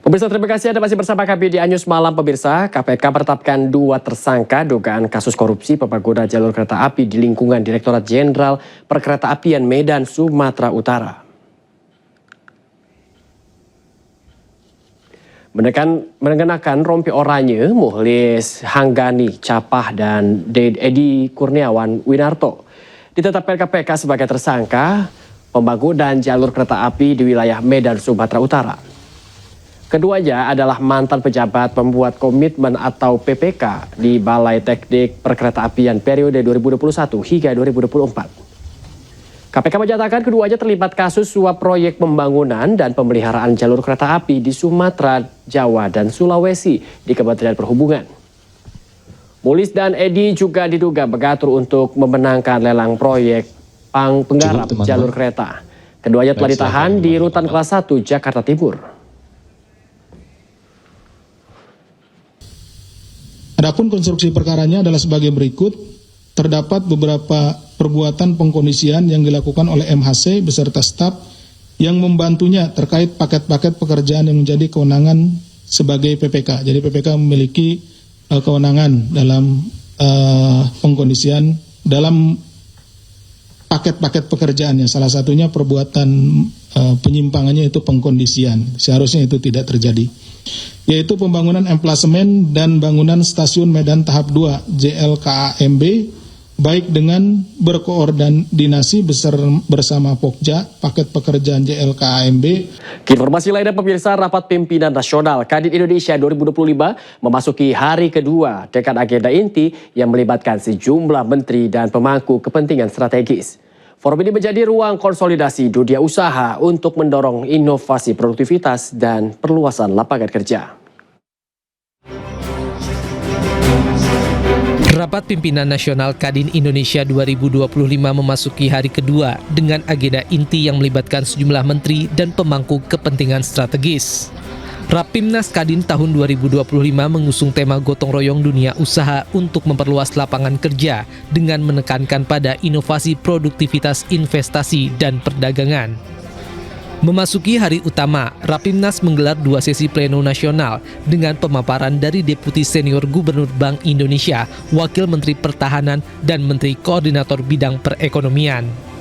Pemirsa, terima kasih Anda masih bersama kami di Anyus Malam. Pemirsa, KPK menetapkan 2 tersangka dugaan kasus korupsi pembangunan jalur kereta api di lingkungan Direktorat Jenderal Perkeretaapian Medan, Sumatera Utara. Mengenakan rompi oranye, Muhlis Hanggani Capah dan Edi Kurniawan Winarto ditetapkan KPK sebagai tersangka pembangunan jalur kereta api di wilayah Medan, Sumatera Utara. Keduanya adalah mantan pejabat pembuat komitmen atau PPK di Balai Teknik Perkeretaapian periode 2021 hingga 2024. KPK menyatakan keduanya terlibat kasus suap proyek pembangunan dan pemeliharaan jalur kereta api di Sumatera, Jawa, dan Sulawesi di Kementerian Perhubungan. Mulis dan Edi juga diduga mengatur untuk memenangkan lelang proyek penggarap jalur kereta. Keduanya telah ditahan di Rutan Kelas 1 Jakarta Timur. Adapun konstruksi perkaranya adalah sebagai berikut. Terdapat beberapa perbuatan pengkondisian yang dilakukan oleh MHC beserta staf yang membantunya terkait paket-paket pekerjaan yang menjadi kewenangan sebagai PPK. Jadi PPK memiliki kewenangan dalam pengkondisian dalam paket-paket pekerjaannya. Salah satunya perbuatan penyimpangannya itu pengkondisian. Seharusnya itu tidak terjadi. Yaitu pembangunan emplasemen dan bangunan stasiun Medan tahap 2 JLKAMB baik dengan berkoordinasi bersama Pokja paket pekerjaan JLKAMB. Informasi lainnya pemirsa, rapat pimpinan nasional Kadin Indonesia 2025 memasuki hari kedua dengan agenda inti yang melibatkan sejumlah menteri dan pemangku kepentingan strategis. Forum ini menjadi ruang konsolidasi dunia usaha untuk mendorong inovasi produktivitas dan perluasan lapangan kerja. Rapat Pimpinan Nasional Kadin Indonesia 2025 memasuki hari kedua dengan agenda inti yang melibatkan sejumlah menteri dan pemangku kepentingan strategis. Rapimnas Kadin tahun 2025 mengusung tema gotong royong dunia usaha untuk memperluas lapangan kerja dengan menekankan pada inovasi produktivitas investasi dan perdagangan. Memasuki hari utama, Rapimnas menggelar 2 sesi pleno nasional dengan pemaparan dari Deputi Senior Gubernur Bank Indonesia, Wakil Menteri Pertahanan, dan Menteri Koordinator Bidang Perekonomian.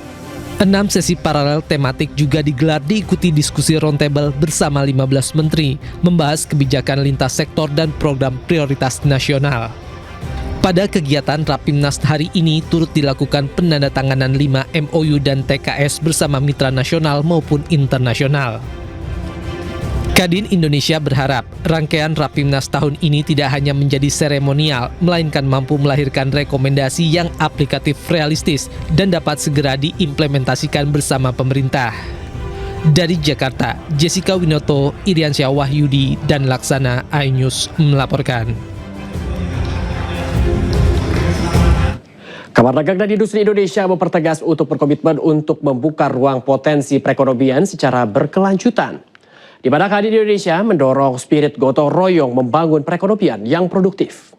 6 sesi paralel tematik juga digelar diikuti diskusi roundtable bersama 15 menteri, membahas kebijakan lintas sektor dan program prioritas nasional. Pada kegiatan Rapimnas hari ini turut dilakukan penandatanganan 5 MOU dan TKS bersama mitra nasional maupun internasional. Kadin Indonesia berharap rangkaian Rapimnas tahun ini tidak hanya menjadi seremonial, melainkan mampu melahirkan rekomendasi yang aplikatif realistis dan dapat segera diimplementasikan bersama pemerintah. Dari Jakarta, Jessica Winoto, Iriansyah Wahyudi, dan Laksana iNews melaporkan. Kamar Dagang dan Industri Indonesia mempertegas untuk berkomitmen untuk membuka ruang potensi perekonomian secara berkelanjutan, di mana Kadin Indonesia mendorong spirit gotong royong membangun perekonomian yang produktif.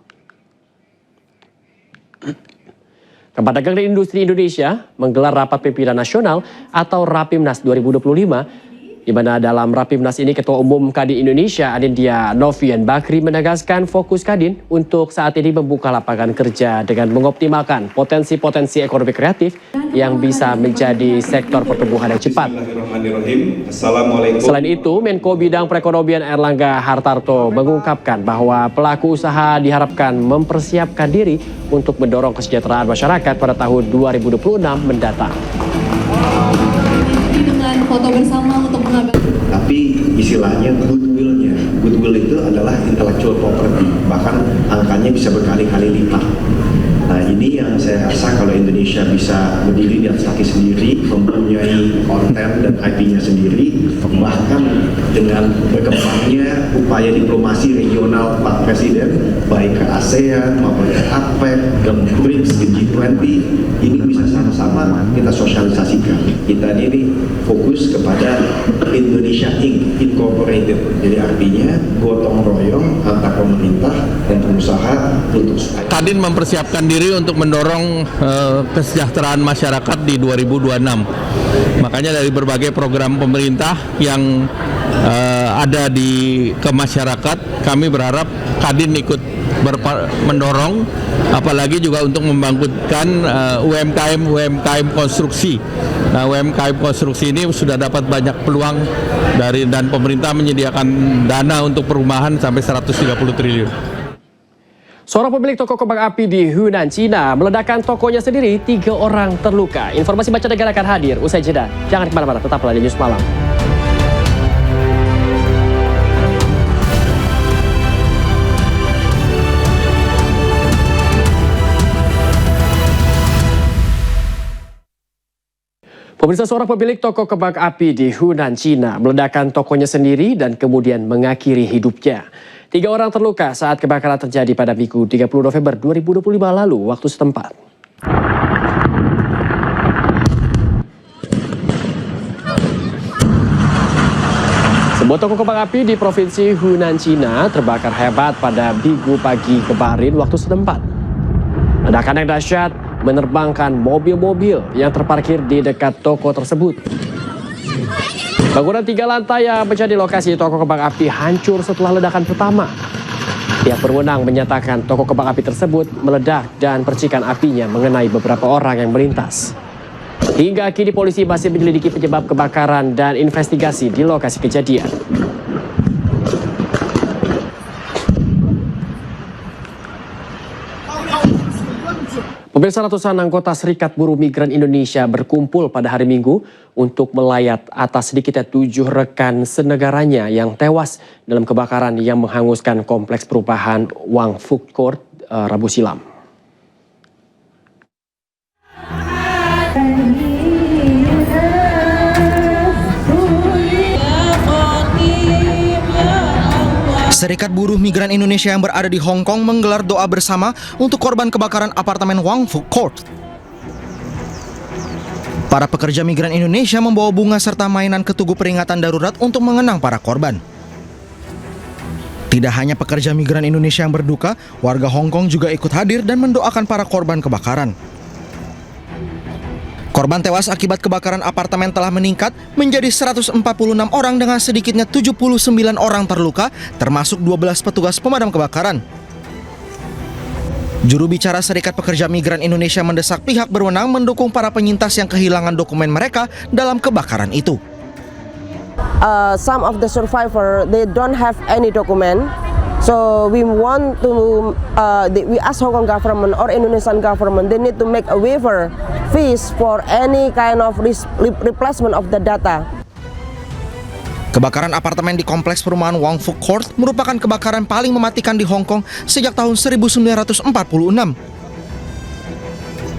Kamar Dagang dan Industri Indonesia menggelar rapat pimpinan nasional atau Rapimnas 2025, di mana dalam Rapimnas ini Ketua Umum Kadin Indonesia Anindya Novian Bakri menegaskan fokus Kadin untuk saat ini membuka lapangan kerja dengan mengoptimalkan potensi-potensi ekonomi kreatif yang bisa menjadi sektor pertumbuhan yang cepat. Selain itu, Menko Bidang Perekonomian Erlangga Hartarto mengungkapkan bahwa pelaku usaha diharapkan mempersiapkan diri untuk mendorong kesejahteraan masyarakat pada tahun 2026 mendatang. Dengan foto bersama untuk tapi istilahnya goodwill itu adalah intellectual property, bahkan angkanya bisa berkali-kali lipat. Nah, ini yang saya rasa kalau Indonesia bisa berdiri di atas kaki sendiri, mempunyai konten dan IP-nya sendiri, bahkan dengan berkembangnya upaya diplomasi regional Pak Presiden, baik ke ASEAN maupun ke APEC, ke BRICS, ke G20, ini bisa sama-sama kita sosialisasikan. Kita ini fokus kepada Indonesia Inc. Incorporated. Jadi artinya gotong royong antar pemerintah dan pengusaha untuk supaya Kadin mempersiapkan diri untuk mendorong kesejahteraan masyarakat di 2026. Makanya dari berbagai program pemerintah yang ada ke masyarakat. Kami berharap Kadin ikut mendorong, apalagi juga untuk membangkitkan UMKM konstruksi. Nah, UMKM konstruksi ini sudah dapat banyak peluang dan pemerintah menyediakan dana untuk perumahan sampai 130 triliun. Seorang pemilik toko kembang api di Hunan, Cina meledakkan tokonya sendiri, 3 orang terluka. Informasi Baca Negara akan hadir usai jeda. Jangan kemana-mana, tetaplah di News Malam. Pemirsa, seorang pemilik toko kembang api di Hunan, Cina meledakkan tokonya sendiri dan kemudian mengakhiri hidupnya. 3 orang terluka saat kebakaran terjadi pada Minggu 30 November 2025 lalu waktu setempat. Sebuah toko kembang api di Provinsi Hunan, Cina terbakar hebat pada Minggu pagi kemarin waktu setempat. Ledakan yang dahsyat menerbangkan mobil-mobil yang terparkir di dekat toko tersebut. Bangunan 3 lantai yang menjadi lokasi toko kembang api hancur setelah ledakan pertama. Pihak berwenang menyatakan toko kembang api tersebut meledak dan percikan apinya mengenai beberapa orang yang melintas. Hingga kini polisi masih menyelidiki penyebab kebakaran dan investigasi di lokasi kejadian. Pemirsa, ratusan anggota Serikat Buruh Migran Indonesia berkumpul pada hari Minggu untuk melayat atas sedikitnya 7 rekan senegaranya yang tewas dalam kebakaran yang menghanguskan kompleks perumahan Wang Food Court Rabu silam. Serikat Buruh Migran Indonesia yang berada di Hong Kong menggelar doa bersama untuk korban kebakaran apartemen Wang Food Court. Para pekerja migran Indonesia membawa bunga serta mainan ke tugu peringatan darurat untuk mengenang para korban. Tidak hanya pekerja migran Indonesia yang berduka, warga Hong Kong juga ikut hadir dan mendoakan para korban kebakaran. Korban tewas akibat kebakaran apartemen telah meningkat menjadi 146 orang dengan sedikitnya 79 orang terluka, termasuk 12 petugas pemadam kebakaran. Juru bicara Serikat Pekerja Migran Indonesia mendesak pihak berwenang mendukung para penyintas yang kehilangan dokumen mereka dalam kebakaran itu. Some of the survivor, they don't have any document. So we want to, we ask Hong Kong government or Indonesian government, they need to make a waiver fees for any kind of replacement of the data. Kebakaran apartemen di kompleks perumahan Wang Food Court merupakan kebakaran paling mematikan di Hong Kong sejak tahun 1946.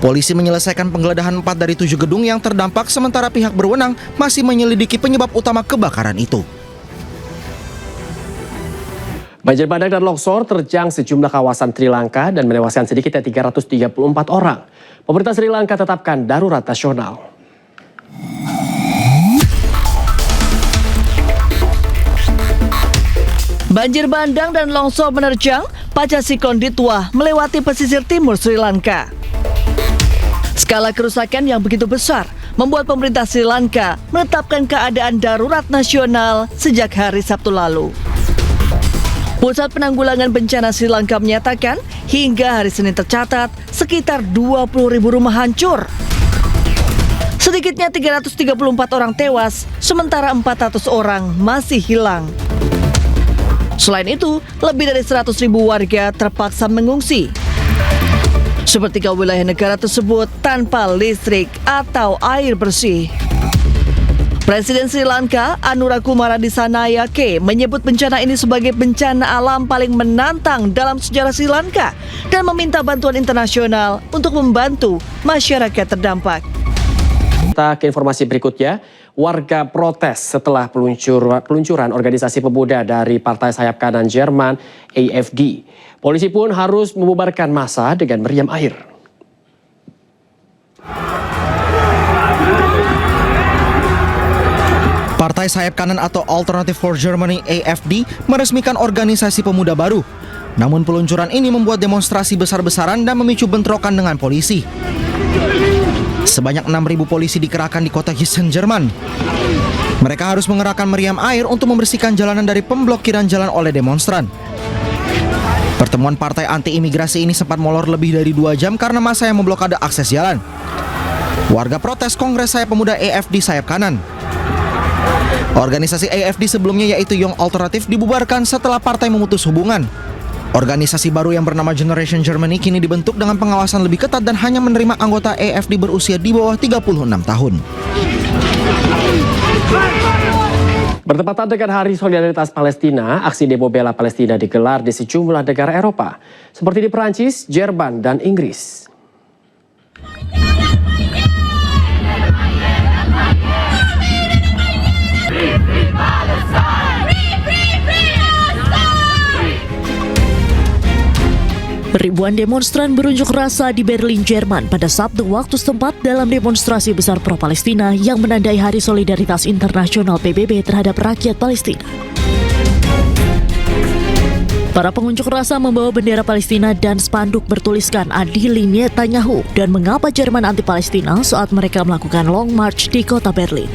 Polisi menyelesaikan penggeledahan 4 dari 7 gedung yang terdampak, sementara pihak berwenang masih menyelidiki penyebab utama kebakaran itu. Banjir bandang dan longsor terjang sejumlah kawasan Sri Lanka dan menewaskan sedikitnya 334 orang. Pemerintah Sri Lanka tetapkan darurat nasional. Banjir bandang dan longsor menerjang pasca siklon Ditwa melewati pesisir timur Sri Lanka. Skala kerusakan yang begitu besar membuat pemerintah Sri Lanka menetapkan keadaan darurat nasional sejak hari Sabtu lalu. Pusat Penanggulangan Bencana Sri Lanka menyatakan hingga hari Senin tercatat sekitar 20.000 rumah hancur. Sedikitnya 334 orang tewas, sementara 400 orang masih hilang. Selain itu, lebih dari 100.000 warga terpaksa mengungsi. Sepertiga wilayah negara tersebut tanpa listrik atau air bersih. Presiden Sri Lanka, Anura Kumara Disanayake, menyebut bencana ini sebagai bencana alam paling menantang dalam sejarah Sri Lanka dan meminta bantuan internasional untuk membantu masyarakat terdampak. Kita ke informasi berikutnya. Warga protes setelah peluncuran organisasi pemuda dari Partai Sayap Kanan Jerman, AFD. Polisi pun harus membubarkan massa dengan meriam air. Partai Sayap Kanan atau Alternative for Germany AFD meresmikan organisasi pemuda baru. Namun peluncuran ini membuat demonstrasi besar-besaran dan memicu bentrokan dengan polisi. Sebanyak 6.000 polisi dikerahkan di kota Gießen, Jerman. Mereka harus mengerahkan meriam air untuk membersihkan jalanan dari pemblokiran jalan oleh demonstran. Pertemuan partai anti-imigrasi ini sempat molor lebih dari 2 jam karena massa yang memblokade akses jalan. Warga protes Kongres Sayap Pemuda AFD sayap kanan. Organisasi AFD sebelumnya yaitu Young Alternative dibubarkan setelah partai memutus hubungan. Organisasi baru yang bernama Generation Germany kini dibentuk dengan pengawasan lebih ketat dan hanya menerima anggota AFD berusia di bawah 36 tahun. Bertepatan dengan Hari Solidaritas Palestina, aksi demo bela Palestina digelar di sejumlah negara Eropa, seperti di Perancis, Jerman, dan Inggris. Ribuan demonstran berunjuk rasa di Berlin, Jerman pada Sabtu waktu setempat dalam demonstrasi besar pro-Palestina yang menandai Hari Solidaritas Internasional PBB terhadap rakyat Palestina. Para pengunjuk rasa membawa bendera Palestina dan spanduk bertuliskan Adili Netanyahu dan mengapa Jerman anti-Palestina saat mereka melakukan long march di kota Berlin.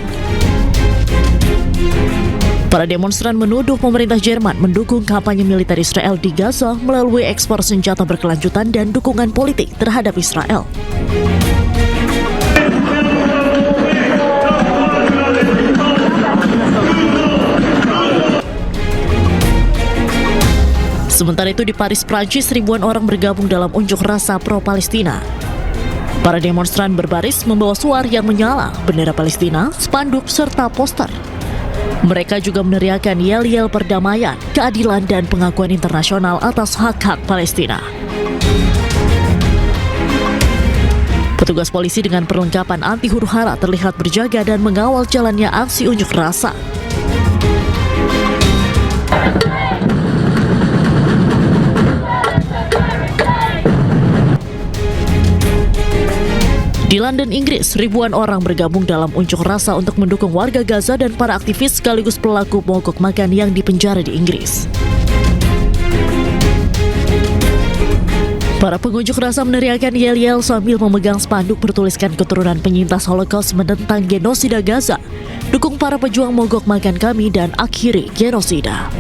Para demonstran menuduh pemerintah Jerman mendukung kampanye militer Israel di Gaza melalui ekspor senjata berkelanjutan dan dukungan politik terhadap Israel. Sementara itu di Paris, Prancis, ribuan orang bergabung dalam unjuk rasa pro-Palestina. Para demonstran berbaris membawa suar yang menyala, bendera Palestina, spanduk, serta poster. Mereka juga meneriakan yel-yel perdamaian, keadilan, dan pengakuan internasional atas hak-hak Palestina. Petugas polisi dengan perlengkapan anti huru-hara terlihat berjaga dan mengawal jalannya aksi unjuk rasa. Di London, Inggris, ribuan orang bergabung dalam unjuk rasa untuk mendukung warga Gaza dan para aktivis sekaligus pelaku mogok makan yang dipenjara di Inggris. Para pengunjuk rasa meneriakan yel-yel sambil memegang spanduk bertuliskan keturunan penyintas Holocaust menentang genosida Gaza, dukung para pejuang mogok makan kami dan akhiri genosida.